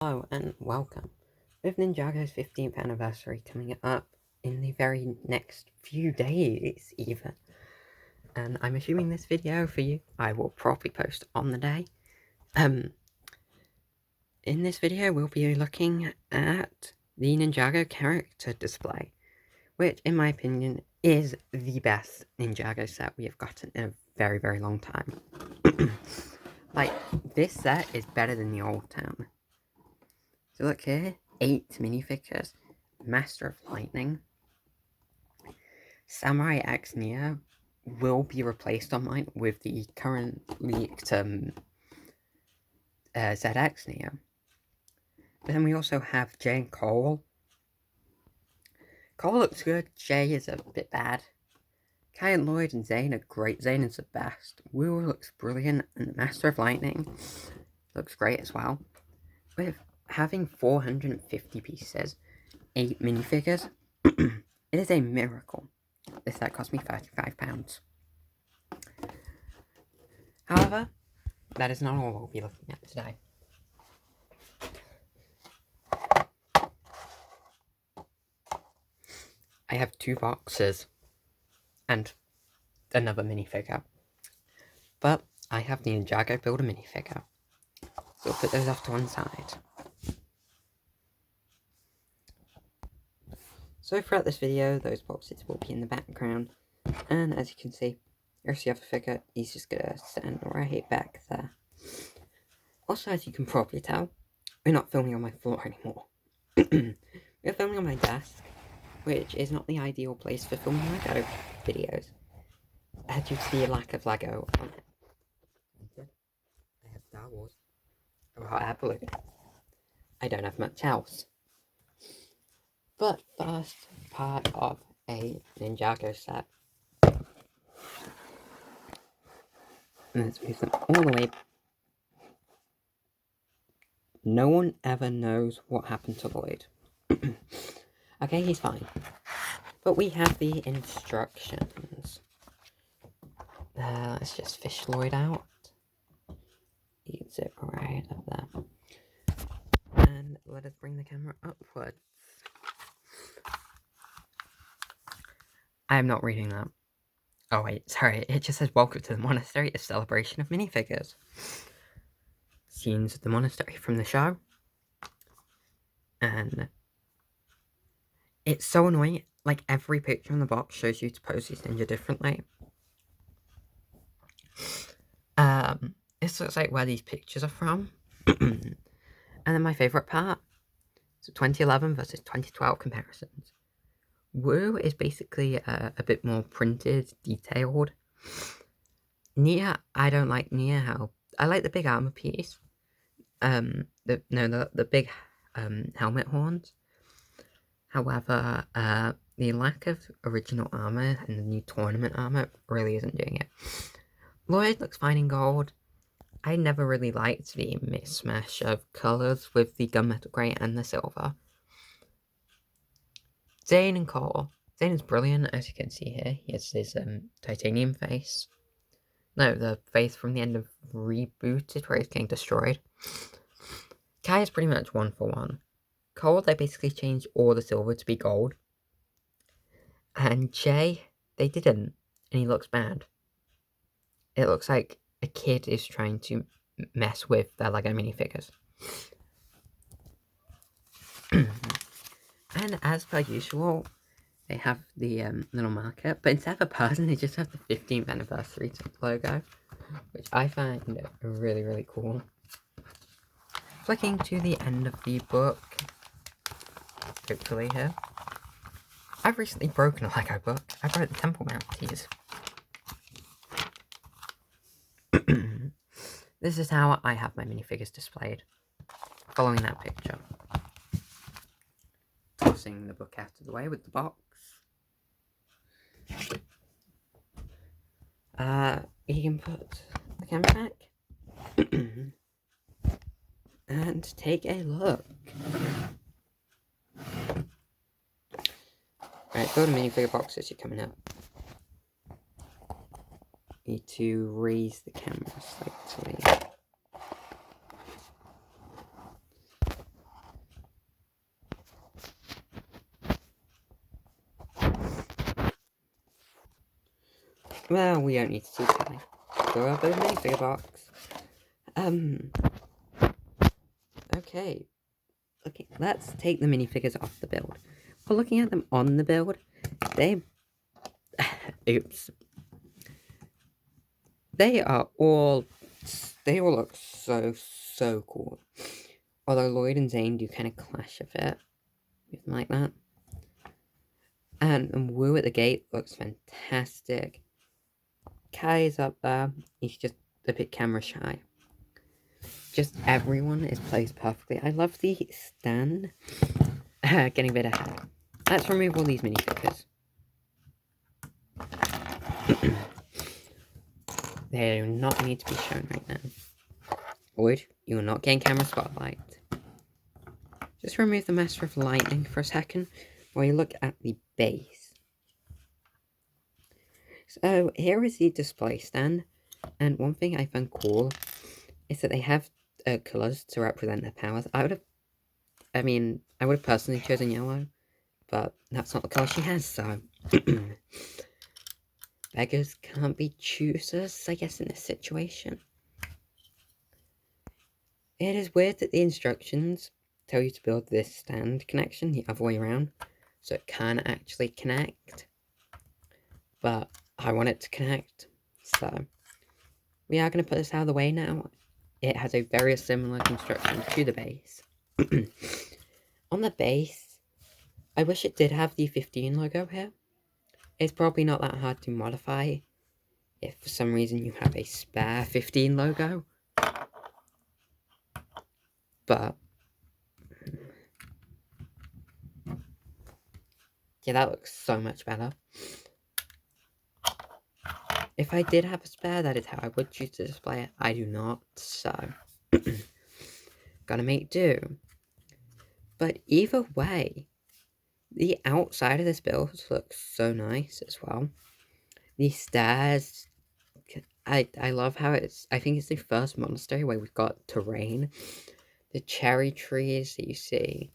Hello and welcome. With Ninjago's 15th anniversary coming up in the very next few days even, and I'm assuming this video for you I will probably post on the day. In this video we'll be looking at the Ninjago character display, which in my opinion is the best Ninjago set we have gotten in a very long time. Like, this set is better than the old town. So look here, 8 minifigures, Master of Lightning, Samurai X Neo will be replaced on mine with the current leaked ZX Neo. But then we also have Jay and Cole. Cole looks good, Jay is a bit bad. Kai and Lloyd and Zane are great, Zane is the best. Wu looks brilliant, and the Master of Lightning looks great as well. With having 450 pieces, 8 minifigures, it is a miracle. This set cost me £35. However, that is not all we'll be looking at today. I have 2 boxes and another minifigure, but I have the Ninjago Builder minifigure, so we'll put those off to one side. So throughout this video, those boxes will be in the background, and as you can see, here's the other figure. He's just gonna stand right back there. Also, as you can probably tell, we're not filming on my floor anymore. We're filming on my desk, which is not the ideal place for filming LEGO videos, due to the lack of LEGO on it. I have Star Wars, a hot air balloon. I don't have much else. But first part of a Ninjago set. And let's move them all the way. No one ever knows what happened to Lloyd. Okay, he's fine. But we have the instructions. Let's just fish Lloyd out. You can sit right up there. And let us bring the camera upwards. I am not reading that. Oh wait, sorry, it just says welcome to the monastery, a celebration of minifigures. Scenes of the monastery from the show. And it's so annoying, like every picture in the box shows you to pose this ninja differently. This looks like where these pictures are from. And then my favourite part, so 2011 versus 2012 comparisons. Wu is basically a bit more printed, detailed. Nia, I don't like Nia how I like the big armor piece. The big helmet horns. However, the lack of original armor and the new tournament armor really isn't doing it. Lloyd looks fine in gold. I never really liked the mismatch of colours with the gunmetal grey and the silver. Zane and Cole. Zane is brilliant, as you can see here. He has his titanium face. No, the face from the end of Rebooted, where he's getting destroyed. Kai is pretty much 1 for 1. Cole, they basically changed all the silver to be gold. And Jay, they didn't, and he looks bad. It looks like a kid is trying to mess with their LEGO minifigures. And as per usual, they have the little marker, but instead of a person, they just have the 15th anniversary logo, which I find really cool. Flicking to the end of the book, hopefully here. I've recently broken a LEGO book. I broke the Temple Mount tease. This is how I have my minifigures displayed, following that picture. Tossing the book out of the way with the box. You can put the camera back and take a look. Right, go to minifigure boxes, you're coming up. Need to raise the camera slightly. Well, we don't need to see Kai. Go up with minifigure box. Okay. Okay, let's take the minifigures off the build. For looking at them on the build, they... Oops. They all look so cool. Although Lloyd and Zane do kind of clash a bit. Something like that. And Wu at the gate looks fantastic. Kai is up there. He's just a bit camera shy. Just everyone is placed perfectly. I love the stand. Getting a bit ahead. Let's remove all these minifigures. They do not need to be shown right now. Lloyd, you are not getting camera spotlight. Just remove the Master of Lightning for a second while you look at the base. So here is the display stand, and one thing I found cool is that they have colours to represent their powers. I would have personally chosen yellow, but that's not the colour she has, so... Beggars can't be choosers, I guess, in this situation. It is weird that the instructions tell you to build this stand connection the other way around, so it can actually connect. But I want it to connect, so we are going to put this out of the way now. It has a very similar construction to the base. On the base, I wish it did have the 15 logo here. It's probably not that hard to modify if for some reason you have a spare 15 logo. But yeah, that looks so much better. If I did have a spare, that is how I would choose to display it. I do not, so gotta make do. But either way, the outside of this build looks so nice as well. The stairs, I love how I think it's the first monastery where we've got terrain. The cherry trees that you see.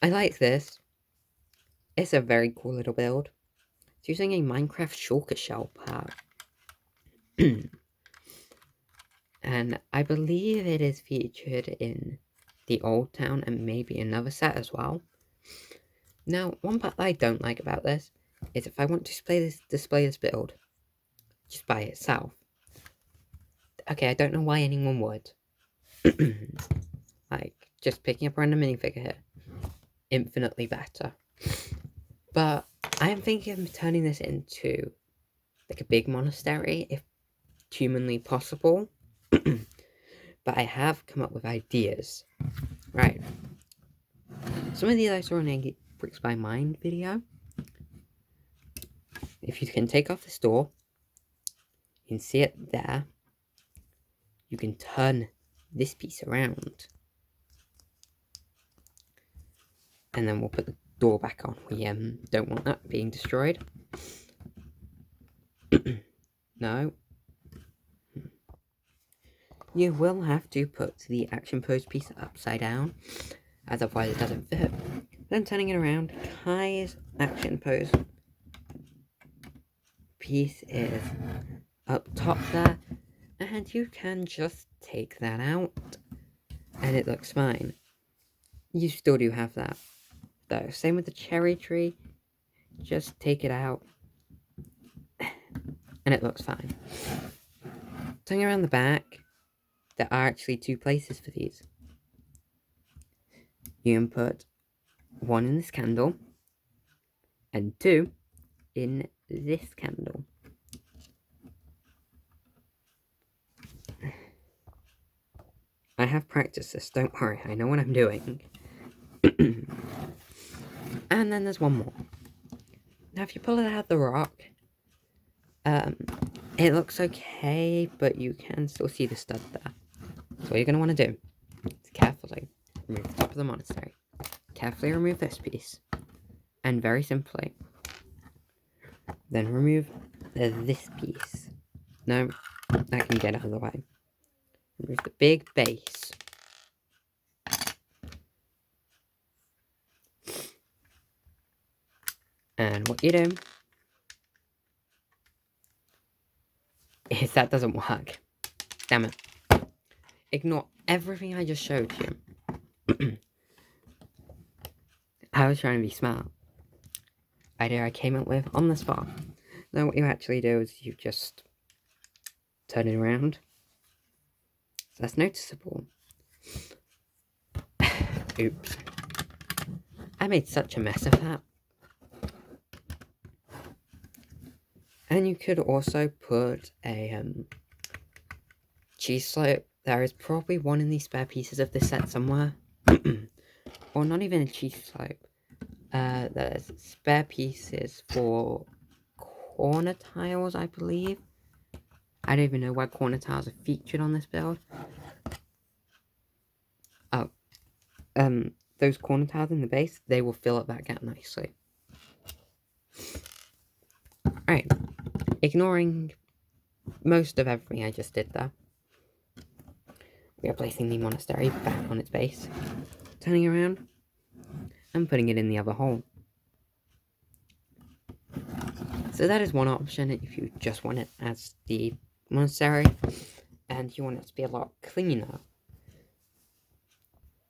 I like this. It's a very cool little build. It's using a Minecraft shulker shell pack. And I believe it is featured in the Old Town and maybe another set as well. Now, one part that I don't like about this is if I want to display this build just by itself. Okay, I don't know why anyone would. Like, just picking up a random minifigure here. Infinitely better. But I am thinking of turning this into like a big monastery if humanly possible. But I have come up with ideas. Right. Some of these I saw in a Bricks by Mind video. If you can take off this door, you can see it there. You can turn this piece around. And then we'll put the door back on. We don't want that being destroyed. No. You will have to put the action pose piece upside down, as otherwise it doesn't fit. Then turning it around, Kai's action pose piece is up top there, and you can just take that out, and it looks fine. You still do have that, though. Same with the cherry tree, just take it out, and it looks fine. Turning around the back, there are actually two places for these. You can put one in this candle, and two in this candle. I have practiced this, don't worry, I know what I'm doing. And then there's one more. Now if you pull it out of the rock, it looks okay, but you can still see the stud there. So what you're going to want to do is carefully remove the top of the monastery. Carefully remove this piece. And very simply, then remove this piece. No, that can get out of the way. Remove the big base. And what you do that doesn't work. Damn it. Ignore everything I just showed you. I was trying to be smart. Idea I came up with on the spot. Now what you actually do is you just turn it around. So that's noticeable. Oops. I made such a mess of that. And you could also put a cheese slope. There is probably one in the spare pieces of this set somewhere. Or not even a cheese slope. There's spare pieces for corner tiles, I believe. I don't even know where corner tiles are featured on this build. Oh. Those corner tiles in the base, they will fill up that gap nicely. Alright. Ignoring most of everything I just did there. We are placing the monastery back on its base. Turning around. And putting it in the other hole. So that is one option if you just want it as the monastery and you want it to be a lot cleaner.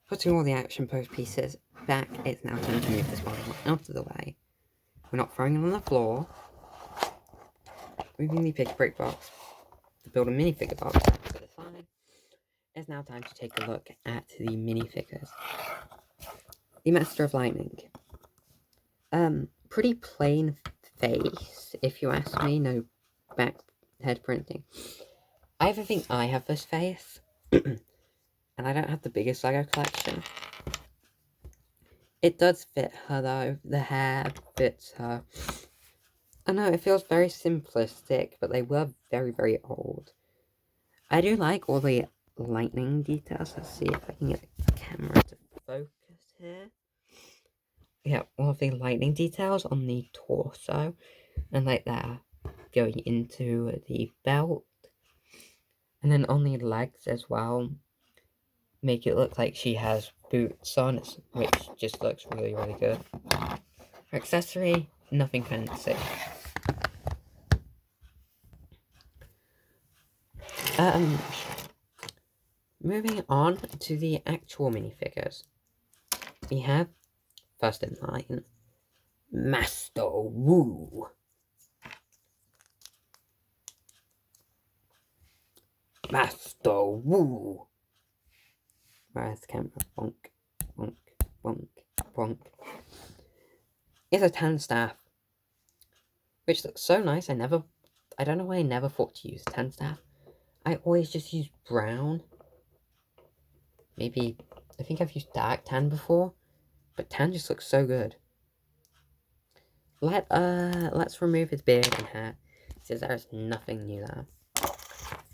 Putting all the action post pieces back, it's now time to move this one out of the way. We're not throwing it on the floor. Moving the pick brick box to build a minifigure box to the side. It's now time to take a look at the minifigures. The Master of Lightning. Pretty plain face, if you ask me. No back head printing. I think I have this face, and I don't have the biggest Lego collection. It does fit her though. The hair fits her. I know it feels very simplistic, but they were very, very old. I do like all the lightning details. Let's see if I can get the camera to focus here. Yeah, all of the lightning details on the torso, and like that going into the belt, and then on the legs as well, make it look like she has boots on, which just looks really, really good. Her accessory, nothing fancy. Moving on to the actual minifigures, we have first in line, Master Wu. Master Wu. Where's the camera? Bonk, bonk, bonk, bonk. It's a tan staff, which looks so nice. I don't know why I never thought to use tan staff. I always just use brown. Maybe, I think I've used dark tan before, but tan just looks so good. Let's remove his beard and hair, since there is nothing new there.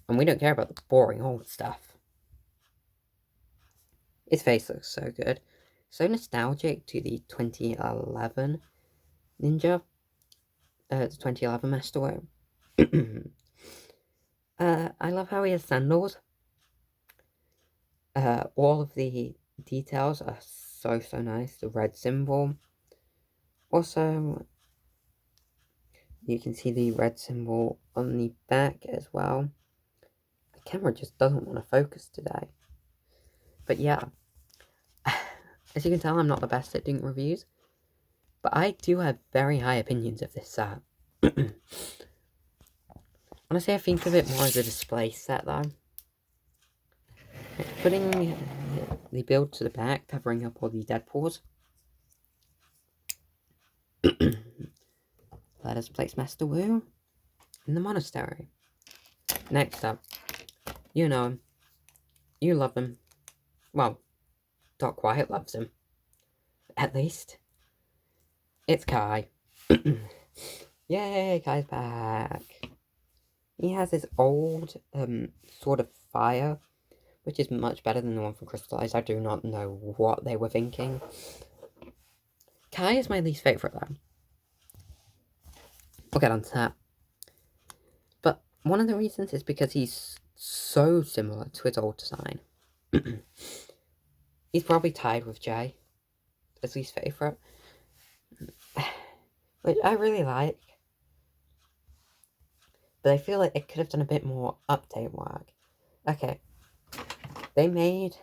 And we don't care about the boring old stuff. His face looks so good. So nostalgic to the 2011 Ninja. The 2011 Master Wu. I love how he has sandals. All of the details are so nice. The red symbol. Also, you can see the red symbol on the back as well. The camera just doesn't want to focus today. But yeah, as you can tell, I'm not the best at doing reviews. But I do have very high opinions of this set. Honestly, I think of it more as a display set though. Putting the build to the back, covering up all the Deadpools. Let us place Master Wu in the monastery. Next up, you know him. You love him. Well, Doc Quiet loves him. At least. It's Kai. Yay, Kai's back. He has this old, sort of fire, which is much better than the one from Crystallized. I do not know what they were thinking. Kai is my least favourite though. We'll get onto that. But one of the reasons is because he's so similar to his old design. He's probably tied with Jay as least favourite, which I really like. but I feel like they could have done a bit more update work. Okay, they made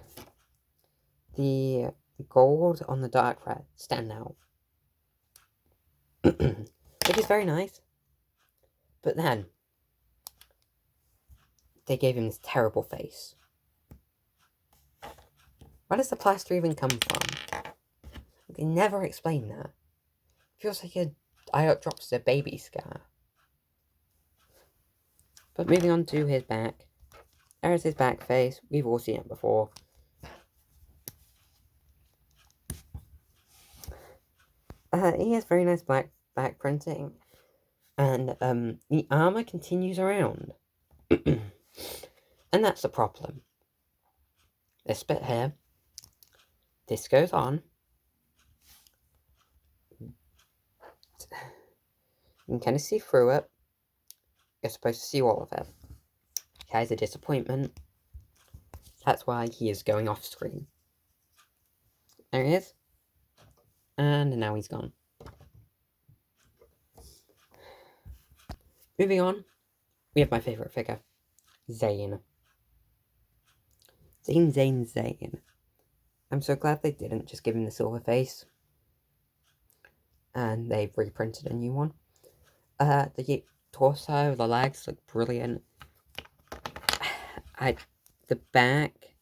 the gold on the dark red stand out, which is very nice. But then they gave him this terrible face. Where does the plaster even come from? They never explain that. Feels like a eye up drops a baby scar. But moving on to his back. There's his back face. We've all seen it before. He has very nice black back printing. And the armor continues around. And that's the problem. This bit here. This goes on. You can kind of see through it. You're supposed to see all of it. Guy's a disappointment. That's why he is going off screen. There he is. And now he's gone. Moving on, we have my favourite figure, Zane. Zane. I'm so glad they didn't just give him the silver face. And they've reprinted a new one. The torso, the legs look brilliant. The back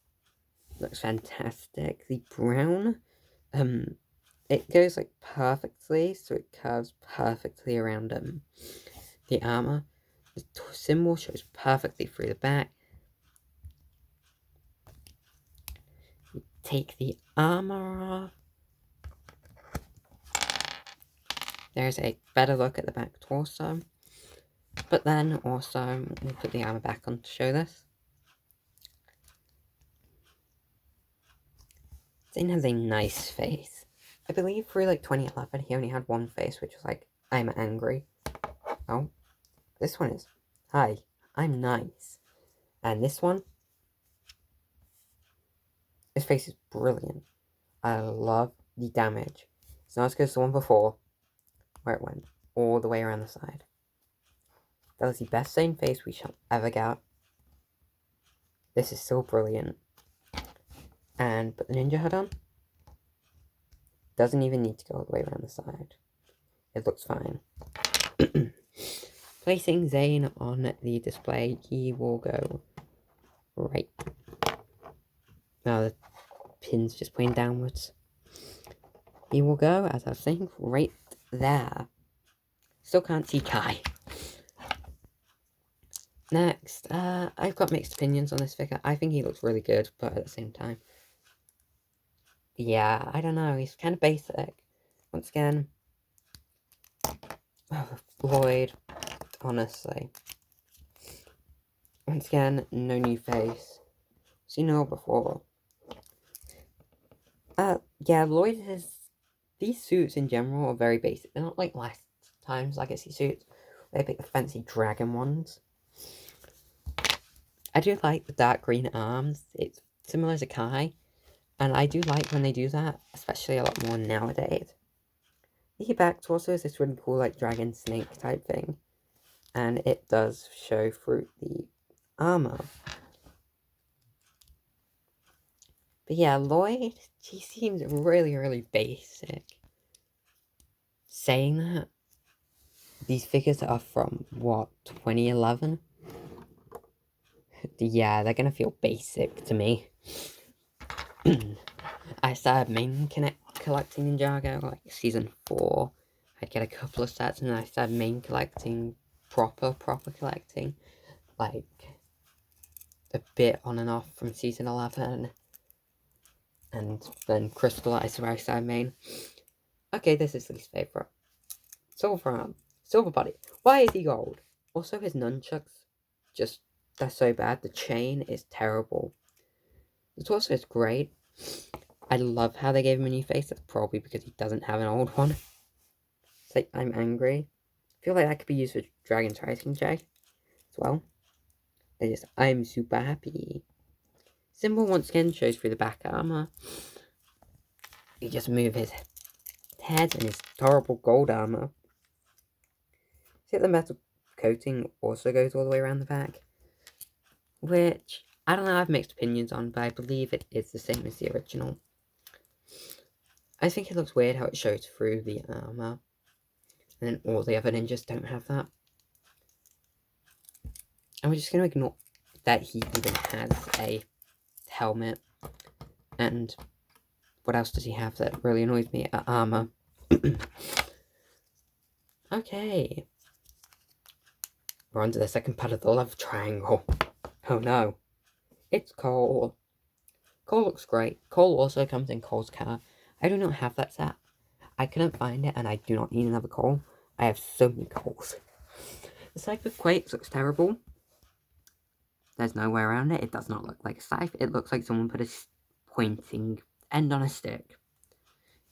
looks fantastic. The brown, it goes like perfectly, so it curves perfectly around the armor. The symbol shows perfectly through the back. You take the armor off. There's a better look at the back torso. But then also, we'll put the armor back on to show this. Zane has a nice face. I believe through like 2011 he only had one face, which was like, I'm angry. Oh, this one is, hi, I'm nice. And this one, his face is brilliant. I love the damage. It's not as good as the one before, where it went all the way around the side. That was the best Zane face we shall ever get. This is so brilliant. And put the ninja head on. Doesn't even need to go all the way around the side. It looks fine. Placing Zane on the display, he will go right. Now the pin's just pointing downwards. He will go, as I was saying, right there. Still can't see Kai. Next, I've got mixed opinions on this figure. I think he looks really good, but at the same time, yeah, I don't know. He's kind of basic. Once again, Lloyd, honestly. Once again, no new face. Seen it all before. Yeah, Lloyd has... These suits in general are very basic. They're not like last time's Legacy suits. They pick the fancy dragon ones. I do like the dark green arms. It's similar to Kai. And I do like when they do that, especially a lot more nowadays. The back torso is this really cool, like, dragon snake type thing. And it does show through the armor. But yeah, Lloyd, he seems really, really basic. Saying that, these figures are from, what, 2011? Yeah, they're gonna feel basic to me. I started main collecting Ninjago, like, season 4. I'd get a couple of sets, and then I started main collecting, proper collecting, like, a bit on and off from season 11. And then Crystallized, where I started main. Okay, this is least favourite. Silver arm. Silver body. Why is he gold? Also, his nunchucks, just, they're so bad. The chain is terrible. The torso is great. I love how they gave him a new face. That's probably because he doesn't have an old one. It's like, I'm angry. I feel like that could be used for Dragon's Rising J as well. I'm super happy. Symbol once again shows through the back armor. You just move his head and his horrible gold armor. See the metal coating also goes all the way around the back, which, I don't know, I have mixed opinions on, but I believe it is the same as the original. I think it looks weird how it shows through the armor, and then all the other ninjas don't have that. And we're just going to ignore that he even has a helmet. And what else does he have that really annoys me? Armor. Okay. We're on to the second part of the love triangle. Oh no. It's Cole. Cole looks great. Cole also comes in Cole's car. I do not have that set. I couldn't find it, and I do not need another Cole. I have so many Coles. The scythe with Quakes looks terrible. There's no way around it. It does not look like a scythe. It looks like someone put a pointing end on a stick.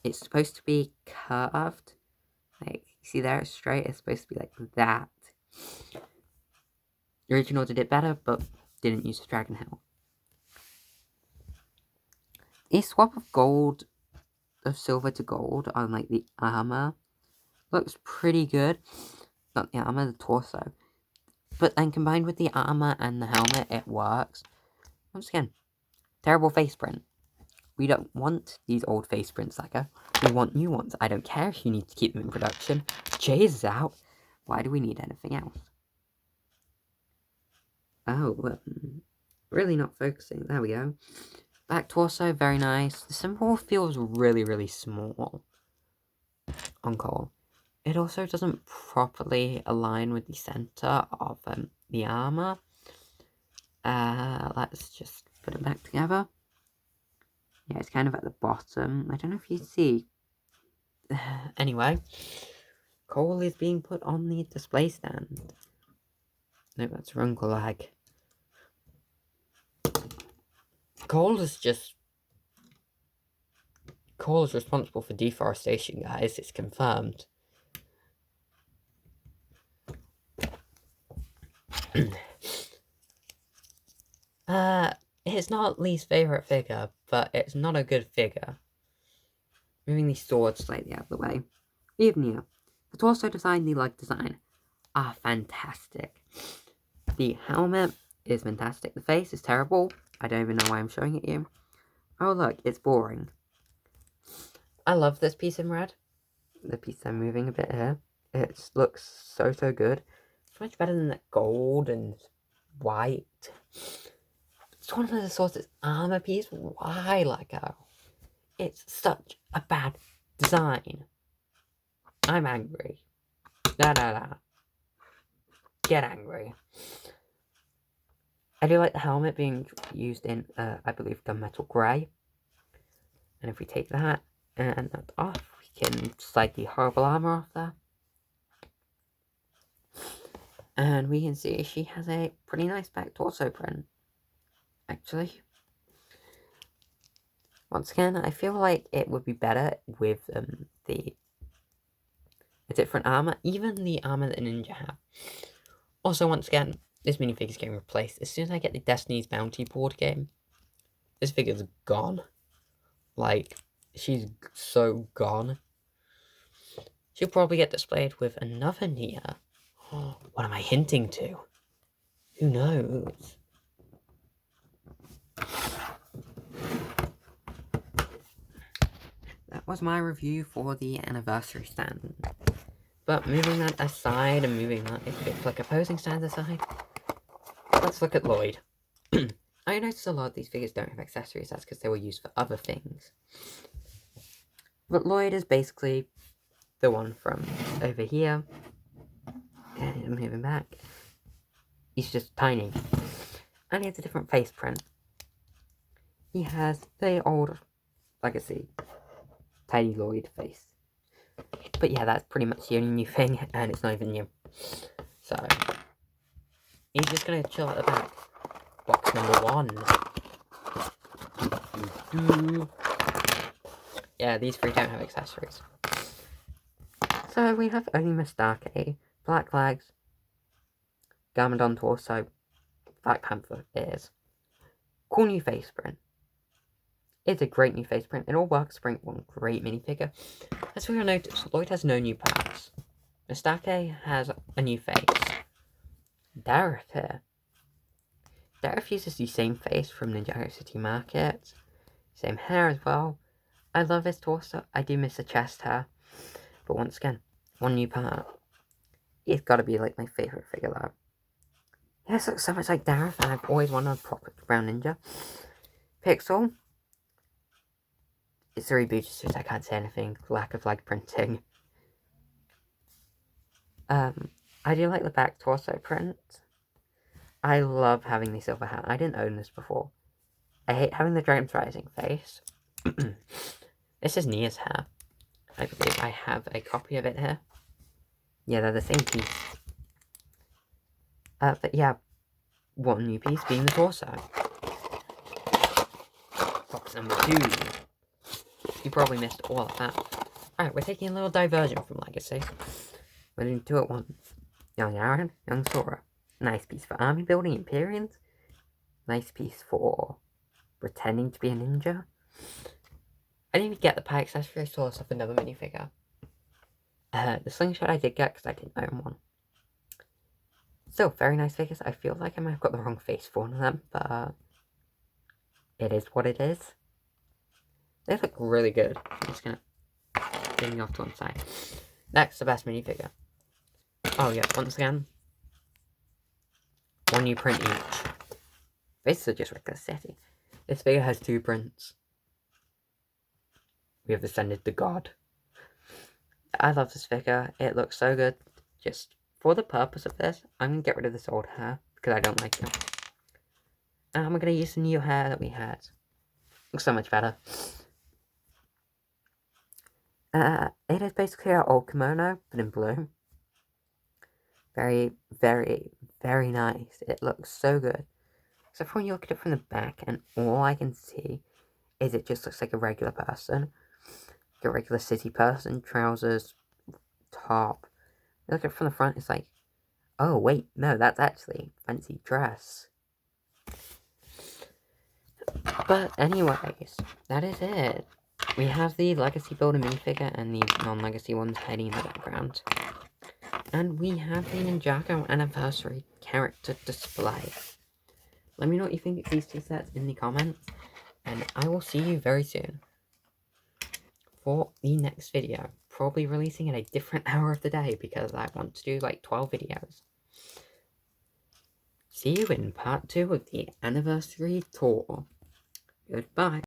It's supposed to be curved. Like, see there, it's straight. It's supposed to be like that. The original did it better, but didn't use the dragon hill. A swap of silver to gold on like the armor looks pretty good. Not the armor, the torso. But then combined with the armor and the helmet, it works. Once again, terrible face print. We don't want these old face prints, Lego. We want new ones. I don't care if you need to keep them in production. Jay's is out. Why do we need anything else? Oh, really not focusing. There we go. Back torso, very nice. The symbol feels really, really small on Cole. It also doesn't properly align with the center of the armor. Let's just put it back together. Yeah, it's kind of at the bottom. I don't know if you see. Anyway, Cole is being put on the display stand. No, that's wrong lag. Cole is responsible for deforestation, guys. It's confirmed. It's not Lee's favorite figure, but it's not a good figure. Moving the sword slightly out of the way. Even here, the torso design, the leg design are fantastic. The helmet is fantastic. The face is terrible. I don't even know why I'm showing it you. Oh look, it's boring. I love this piece in red. The piece I'm moving a bit here. It looks so good. It's much better than that gold and white. It's one of the sorts armor piece. Why, Lego? It's such a bad design. I'm angry. Get angry. I do like the helmet being used in, I believe, gunmetal grey. And if we take that and that off, we can slide the horrible armor off there. And we can see she has a pretty nice back torso print, actually. Once again, I feel like it would be better with a different armor, even the armor that Ninja have. Also, once again, this minifigure's getting replaced. As soon as I get the Destiny's Bounty board game, this figure's gone. Like, she's so gone. She'll probably get displayed with another Nia. What am I hinting to? Who knows? That was my review for the anniversary stand. But moving that aside and moving that like opposing stands aside, let's look at Lloyd. I noticed a lot of these figures don't have accessories. That's because they were used for other things. But Lloyd is basically the one from over here. And I'm moving back. He's just tiny. And he has a different face print. He has the old legacy Tiny Lloyd face. But yeah, that's pretty much the only new thing, and it's not even new. So, he's just gonna chill at the back. Box number 1. Yeah, these three don't have accessories. So we have only Mistake, black legs, Garmadon torso, Black Panther ears. Cool new face print. It's a great new face print. It all works to bring one great minifigure. As we will notice, Lloyd has no new parts. Mistake has a new face. Dareth here. Dareth uses the same face from Ninjago City Market. Same hair as well. I love his torso. I do miss the chest hair. But once again, one new part. He's got to be like my favourite figure though. He looks so much like Dareth, and I've always wanted a proper brown ninja. Pixel. It's a reboot, just I can't say anything. Lack of like printing. I do like the back torso print. I love having the silver hat. I didn't own this before. I hate having the Dragon's Rising face. This is Nia's hair. I believe I have a copy of it here. Yeah, they're the same piece. But yeah, one new piece being the torso. Box number 2. You probably missed all of that. Alright, we're taking a little diversion from Legacy. We're doing 2 at once. Young Aaron, young Sora. Nice piece for army building Empyreans. Nice piece for pretending to be a ninja. I didn't even get the pie accessory, I saw this off another minifigure. The slingshot I did get because I didn't own one. Still, very nice figures. I feel like I might have got the wrong face for one of them, but it is what it is. They look really good. I'm just gonna bring you off to one side. Next, the best minifigure. Oh yeah, once again, one new print each. Basically just regular city. This figure has 2 prints. We have ascended the god. I love this figure. It looks so good. Just for the purpose of this, I'm going to get rid of this old hair because I don't like it. And I'm going to use the new hair that we had. Looks so much better. It is basically our old kimono, but in blue. Very, very, very nice. It looks so good. Except for when you look at it from the back, and all I can see is it just looks like a regular person. Like a regular city person, trousers, top. You look at it from the front, it's like, oh wait, no, that's actually a fancy dress. But anyways, that is it. We have the Legacy Builder minifigure and the non-Legacy ones hiding in the background. And we have the Ninjago Anniversary character display. Let me know what you think of these 2 sets in the comments. And I will see you very soon for the next video. Probably releasing at a different hour of the day because I want to do like 12 videos. See you in part 2 of the anniversary tour. Goodbye.